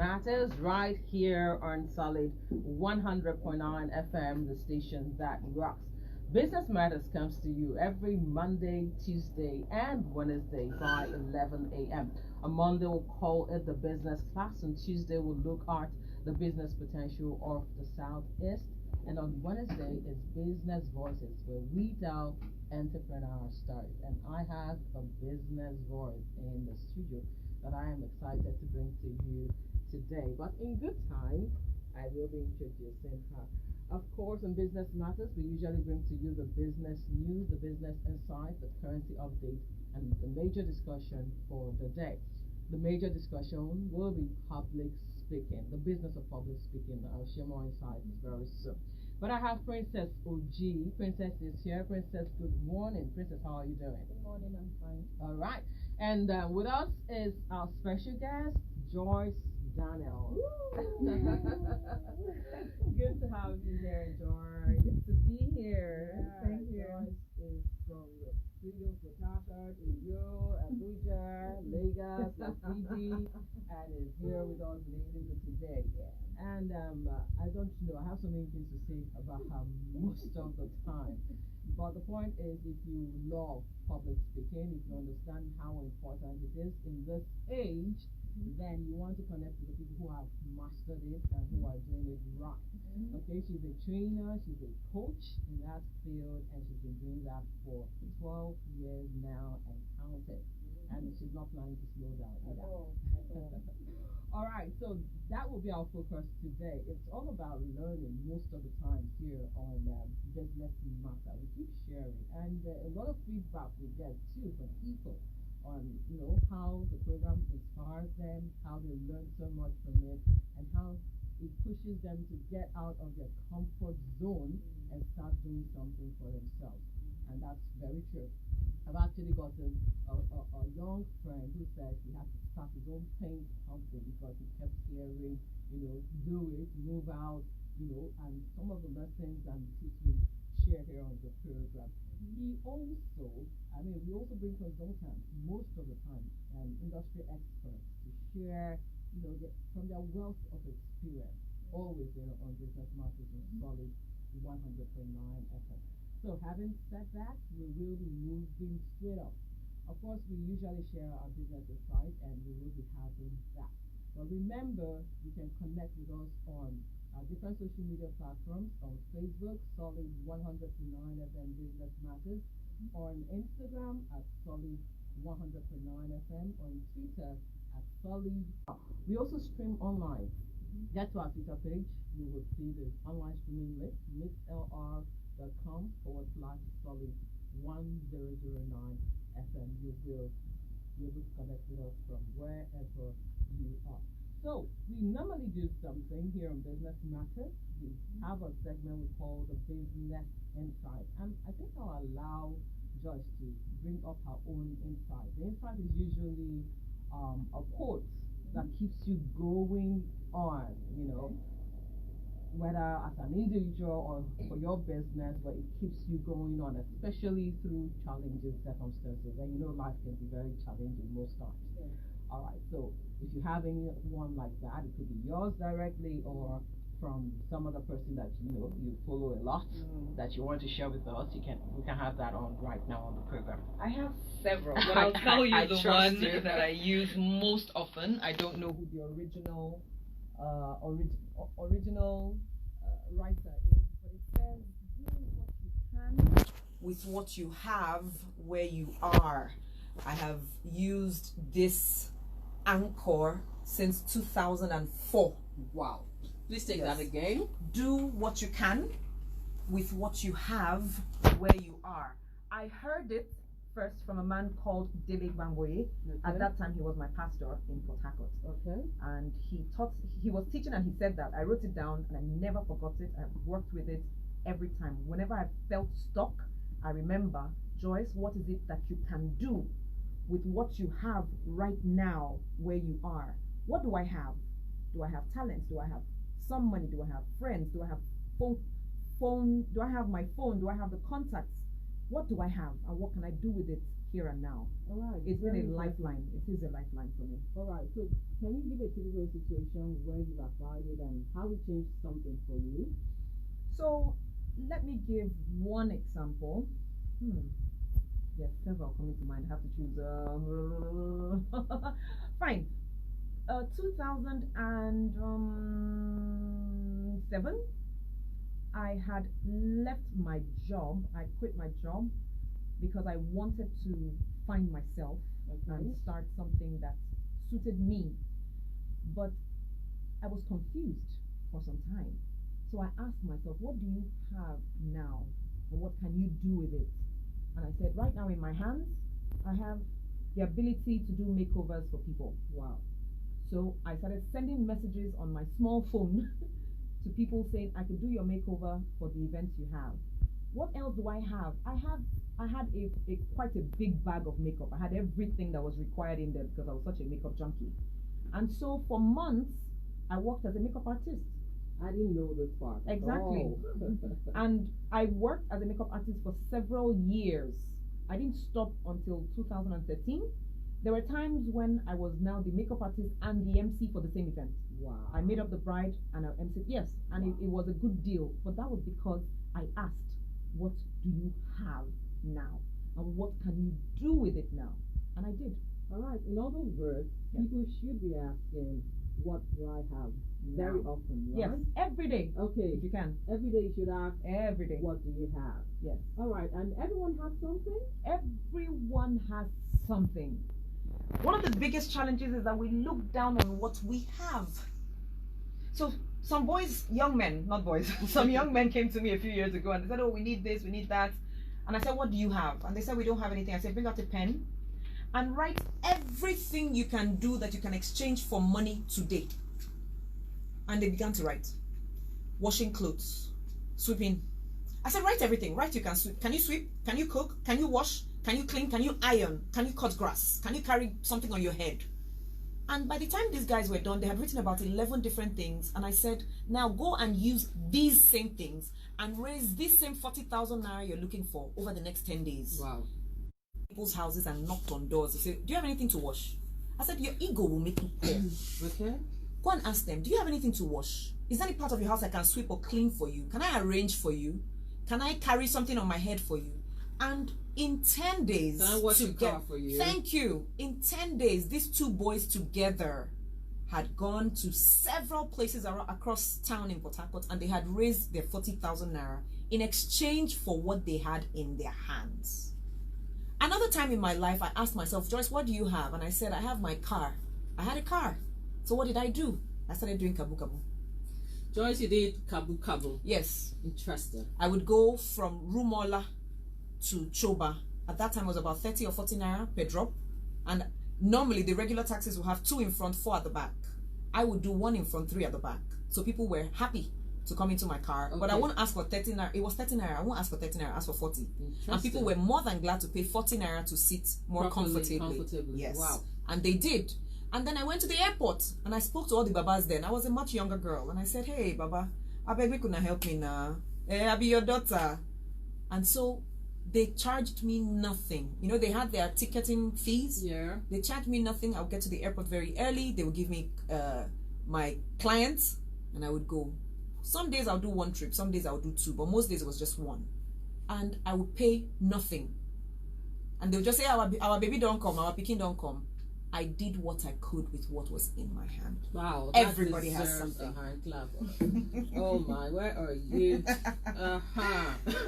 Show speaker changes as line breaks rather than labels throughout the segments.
Matters right here on Solid 100.9 FM, the station that rocks. Business Matters comes to you every Monday, Tuesday, and Wednesday by 11 a.m. On Monday, we'll call it the business class. On Tuesday, we'll look at the business potential of the Southeast. And on Wednesday is Business Voices, where we tell entrepreneur stories. And I have a business voice in the studio that I am excited to bring to you today. But in good time, I will be introducing her. Of course, in Business Matters, we usually bring to you the business news, the business insight, the currency update, and the major discussion for the day. The major discussion will be public speaking, the business of public speaking. I'll share more insights very soon. But I have Princess OG. Princess is here. Princess, good morning. Princess, how are you doing?
Good morning, I'm fine.
All right. And with us is our special guest, Joyce Daniels. Good to have you here, Joyce.
Good to be here.
Yeah,
Thank you.
Joyce is from the studios with Harvard, Uyo, Abuja, Lagos, Fiji, and is here with us later today.
Yeah.
And I don't know, I have so many things to say about her most of the time. But the point is, if you love public speaking, if you understand how important it is in this age, then you want to connect with the people who have mastered it and who are doing it right. Okay, she's a trainer, she's a coach in that field, and she's been doing that for 12 years now and counting. And she's not planning to slow down either. All right, so that will be our focus today. It's all about learning most of the time here on Business Matter. We keep sharing, and a lot of feedback we get too from people on how the program inspires them, how they learn so much from it, and how it pushes them to get out of their comfort zone and start doing something for themselves. And that's very true. I've actually got a young friend who said he had to start his own paint company because he kept hearing, do it, move out, and some of the lessons and tips we share here on the program. We also bring consultants most of the time and industry experts to share, from their wealth of experience, always there on Business Matters and Solid 100.9 FM. So having said that, we will be moving straight up. Of course, we usually share our business insight and we will be having that. But remember, you can connect with us on our different social media platforms, on Facebook, Solid 100.9 FM Business Matters, on Instagram at Solid 100.9 FM, on Twitter at Solid. We also stream online. Get to our Twitter page, you will see the online streaming link, mixlr.com/Solid 1009 FM. You will be able to connect with us from wherever you are. So we normally do something here on Business Matters. We have a segment we call the Business Insight, and I think I'll allow Joyce to bring up her own insight. The insight is usually a quote that keeps you going on, whether as an individual or for your business, where it keeps you going on, especially through challenging circumstances. And life can be very challenging most times. Yeah. All right, so if you have anyone like that, it could be yours directly or from some other person that you follow a lot that you want to share with us. We can have that on right now on the program.
I have several, but I'll tell you the one that I use most often. I don't know who the original writer is, but it says, do what you can with what you have where you are. I have used this anchor since 2004.
Wow. Please take that again.
Do what you can with what you have where you are. I heard it first from a man called Dele Bamboye. Okay. At that time, he was my pastor in Port Harcourt.
Okay.
And he was teaching and he said that. I wrote it down and I never forgot it. I've worked with it every time. Whenever I felt stuck, I remember, Joyce, what is it that you can do with what you have right now where you are? What do I have? Do I have talents? Do I have some money? Do I have friends? Do I have phone? Do I have my phone? Do I have the contacts? What do I have and what can I do with it here and now.
All right.
It's been a
Very
lifeline. It is a lifeline for me.
All right. So can you give a typical situation where you've applied it and how it changed something for you?
So let me give one example. There are several coming to mind. I have to choose. Fine. 2007, I had left my job. I quit my job because I wanted to find myself and start something that suited me. But I was confused for some time. So I asked myself, what do you have now? And what can you do with it? And I said, right now in my hands, I have the ability to do makeovers for people.
Wow.
So I started sending messages on my small phone to people saying, I could do your makeover for the events you have. What else do I have? I had a quite a big bag of makeup. I had everything that was required in there because I was such a makeup junkie. And so for months, I worked as a makeup artist.
I didn't know this part.
Exactly.
Oh.
And I worked as a makeup artist for several years. I didn't stop until 2013. There were times when I was now the makeup artist and the MC for the same event.
Wow.
I made up the bride and I MC. Yes, and it was a good deal. But that was because I asked, what do you have now? And what can you do with it now? And I did.
All right. In other words, people should be asking, what do I have? Very often, right?
Yes, every day.
Okay.
If you can.
Every day you should ask,
Every day.
what do you have?
Yes.
All right. And everyone has something?
Everyone has something. One of the biggest challenges is that we look down on what we have. So some boys, young men, not boys, some young men came to me a few years ago and they said, oh, we need this, we need that. And I said, what do you have? And they said, we don't have anything. I said, bring out a pen and write everything you can do that you can exchange for money today. And they began to write. Washing clothes, sweeping. I said, write everything. Write, you can sweep. Can you sweep? Can you cook? Can you wash? Can you clean? Can you iron? Can you cut grass? Can you carry something on your head? And by the time these guys were done, they had written about 11 different things. And I said, now go and use these same things and raise this same 40,000 naira you're looking for over the next 10 days.
Wow.
People's houses and knocked on doors. They said, do you have anything to wash? I said, your ego will make you poor.
Okay.
Go and ask them, do you have anything to wash? Is there any part of your house I can sweep or clean for you? Can I arrange for you? Can I carry something on my head for you? And in 10 days,
Can I wash your car for you?
Thank you. In 10 days, these two boys together had gone to several places across town in Port Harcourt and they had raised their 40,000 naira in exchange for what they had in their hands. Another time in my life, I asked myself, Joyce, what do you have? And I said, I have my car. I had a car. So what did I do? I started doing kabu kabu.
Joyce, you did kabu kabu.
Yes.
Interesting.
I would go from Rumola to Choba. At that time it was about 30 or 40 naira per drop. And normally the regular taxis will have 2 in front, 4 at the back. I would do 1 in front, 3 at the back. So people were happy to come into my car. Okay. But I won't ask for 30 naira. It was 30 naira. I won't ask for 30 naira. I asked for 40. And people were more than glad to pay 40 naira to sit more comfortably. Yes. Wow. And they did. And then I went to the airport and I spoke to all the babas then. I was a much younger girl. And I said, hey, Baba, I beg you couldn't help me now. I'll be your daughter. And so they charged me nothing. You know, they had their ticketing fees. Yeah. They charged me nothing. I would get to the airport very early. They would give me my clients and I would go. Some days I'll do 1 trip. Some days I'll do 2. But most days it was just 1. And I would pay nothing. And they would just say, our baby don't come. Our pikin don't come. I did what I could with what was in my hand. Wow. Everybody has something.
A hand clap. Oh my, where are you?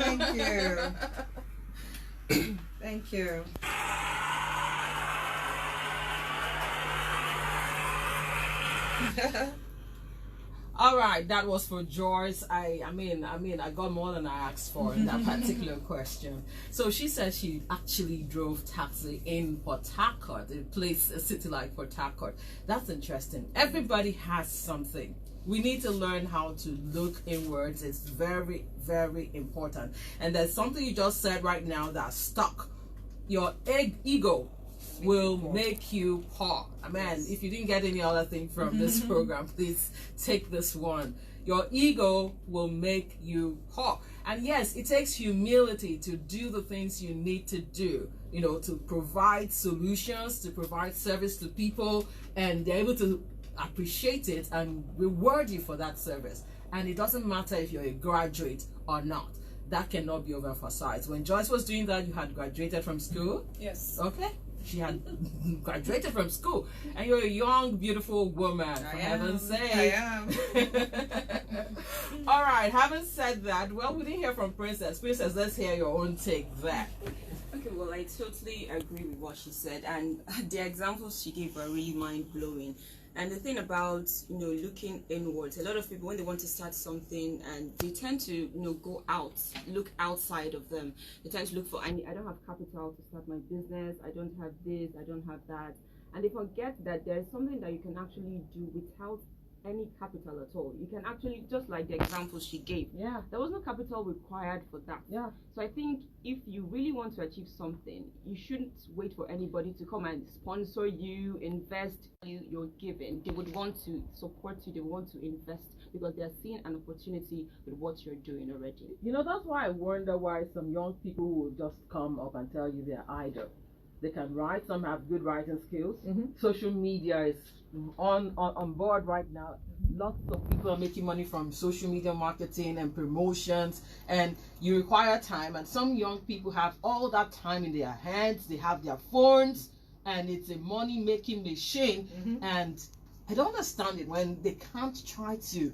Thank you. Thank you.
All right, that was for Joyce. I mean, I got more than I asked for in that particular question. So she said she actually drove taxi in Port Harcourt, a city like Port Harcourt. That's interesting. Everybody has something. We need to learn how to look inwards. It's very, very important. And there's something you just said right now that's stuck. Your ego will make you poor. Man, if you didn't get any other thing from this program, please take this one. Your ego will make you poor. And yes, it takes humility to do the things you need to do to provide solutions, to provide service to people, and they're able to appreciate it and reward you for that service. And it doesn't matter if you're a graduate or not. That cannot be overemphasized. When Joyce was doing that, you had graduated from school.
Yes.
Okay. She had graduated from school, and you're a young, beautiful woman. For heaven's sake.
I am.
All right. Having said that, well, we didn't hear from Princess. Princess, let's hear your own take there.
Okay, well, I totally agree with what she said, and the examples she gave were really mind-blowing. And the thing about, looking inwards, a lot of people, when they want to start something, and they tend to, go out, look outside of them. They tend to look for, I don't have capital to start my business, I don't have this, I don't have that. And they forget that there is something that you can actually do without any capital at all. You can actually, just like the example she gave, there was no capital required for that. So I think if you really want to achieve something, you shouldn't wait for anybody to come and sponsor you, invest you're giving. They would want to support you, they want to invest, because they're seeing an opportunity with what you're doing already.
That's why I wonder why some young people will just come up and tell you they're idle. They can write, some have good writing skills. Social media is on board right now. Lots of people are making money from social media marketing and promotions, and you require time, and some young people have all that time in their hands. They have their phones, and it's a money making machine. And I don't understand it when they can't try to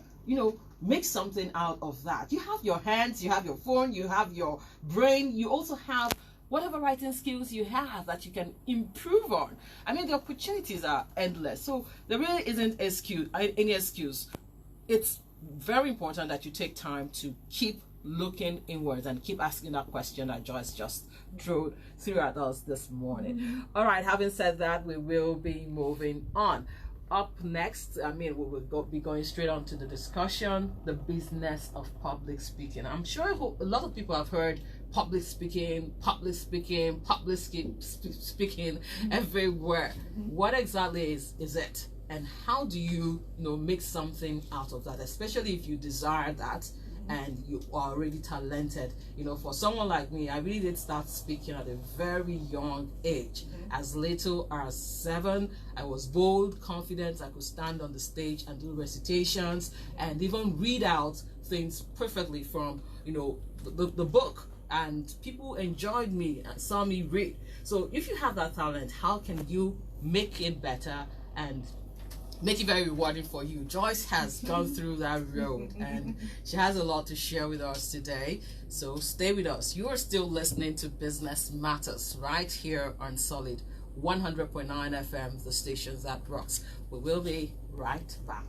make something out of that. You have your hands, you have your phone, you have your brain, you also have whatever writing skills you have that you can improve on. I mean, the opportunities are endless. So there really isn't any excuse. It's very important that you take time to keep looking inwards and keep asking that question that Joyce just threw at us this morning. All right, having said that, we will be moving on. Up next, we will be going straight on to the discussion, the business of public speaking. I'm sure a lot of people have heard public speaking everywhere. What exactly is it? And how do you make something out of that, especially if you desire that and you are already talented? For someone like me, I really did start speaking at a very young age. As little as 7, I was bold, confident. I could stand on the stage and do recitations and even read out things perfectly from the book, and people enjoyed me and saw me read. So if you have that talent, how can you make it better and make it very rewarding for you? Joyce has gone through that road, and she has a lot to share with us today. So stay with us. You are still listening to Business Matters right here on Solid 100.9 FM, the station that rocks. We will be right back.